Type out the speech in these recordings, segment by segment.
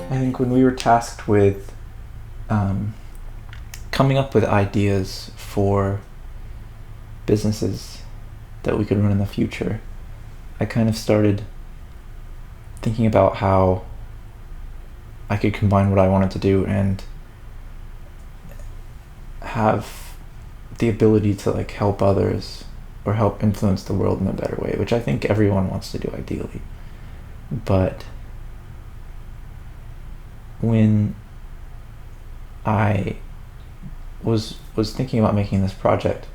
I think when we were tasked with um, coming up with ideas for businesses that we could run in the future, I kind of started thinking about how I could combine what I wanted to do and have the ability to like help others or help influence the world in a better way, which I think everyone wants to do ideally. But when I was thinking about making this project,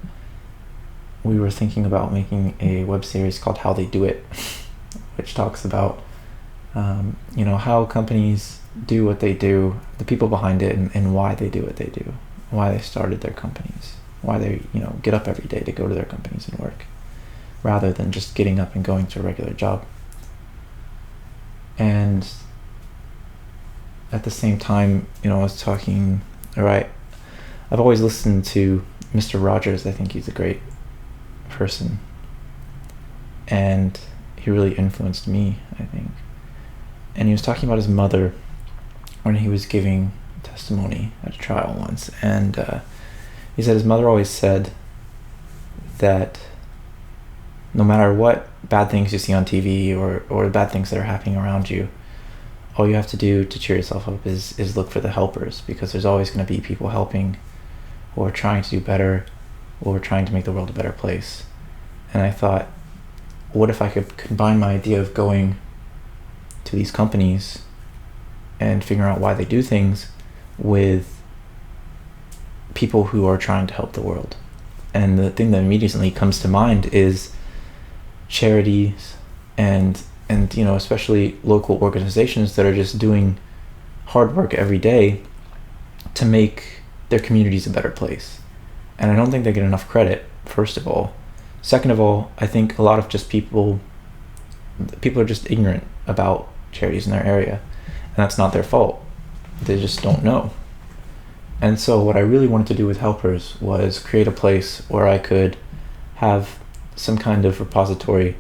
we were thinking about making a web series called How They Do It, which talks about how companies do what they do, the people behind it, and why they do what they do, why they started their companies, why they get up every day to go to their companies and work, rather than just getting up and going to a regular job. And at the same time, I was talking, I've always listened to Mr. Rogers. I think he's a great person, and he really influenced me, I think. And he was talking about his mother when he was giving testimony at a trial once, and he said his mother always said that no matter what bad things you see on TV or bad things that are happening around you, all you have to do to cheer yourself up is look for the helpers, because there's always going to be people helping who are trying to do better, or trying to make the world a better place. And I thought, what if I could combine my idea of going to these companies and figuring out why they do things with people who are trying to help the world. And the thing that immediately comes to mind is charities and especially local organizations that are just doing hard work every day to make their communities a better place. And I don't think they get enough credit, first of all. Second of all, I think a lot of just people are just ignorant about charities in their area, and that's not their fault. They just don't know. And so what I really wanted to do with Helpers was create a place where I could have some kind of repository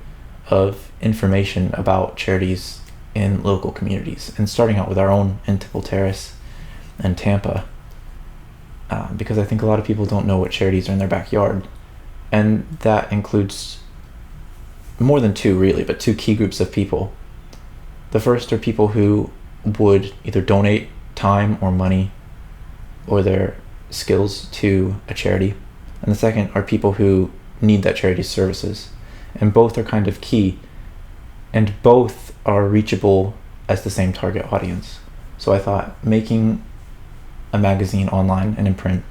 of information about charities in local communities, and starting out with our own in Temple Terrace and Tampa, because I think a lot of people don't know what charities are in their backyard. And that includes more than two, really, but two key groups of people. The first are people who would either donate time or money or their skills to a charity. And the second are people who need that charity's services. And both are kind of key. And both are reachable as the same target audience. So I thought making a magazine online and in print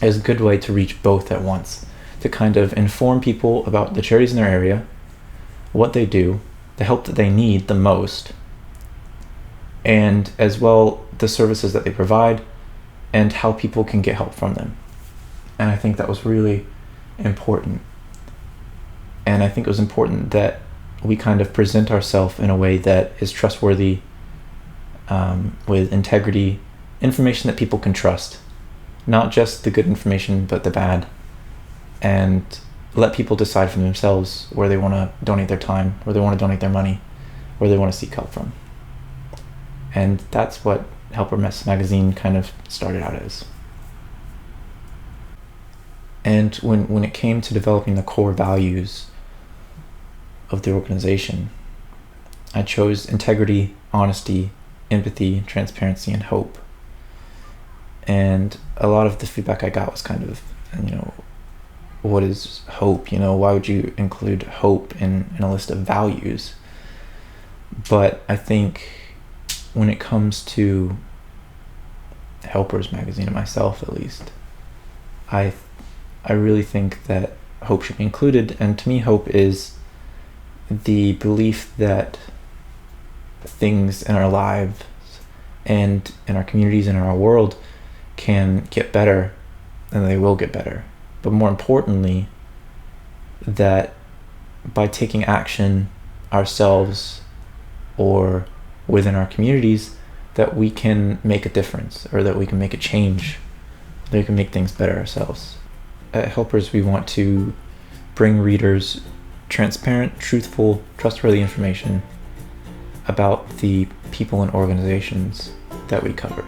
is a good way to reach both at once, to kind of inform people about the charities in their area, what they do, the help that they need the most, and as well the services that they provide and how people can get help from them. And I think that was really important. And I think it was important that we kind of present ourselves in a way that is trustworthy, with integrity, information that people can trust, not just the good information but the bad, and let people decide for themselves where they want to donate their time, where they want to donate their money, where they want to seek help from. And that's what Helper Mess magazine kind of started out as. And when it came to developing the core values of the organization, I chose integrity, honesty, empathy, transparency, and hope. And a lot of the feedback I got was kind of, what is hope? Why would you include hope in a list of values? But I think when it comes to Helpers magazine, and myself at least, I really think that hope should be included. And to me, hope is the belief that things in our lives and in our communities and in our world can get better, and they will get better. But more importantly, that by taking action ourselves or within our communities, that we can make a difference, or that we can make a change, that we can make things better ourselves. At Helpers, we want to bring readers transparent, truthful, trustworthy information about the people and organizations that we cover.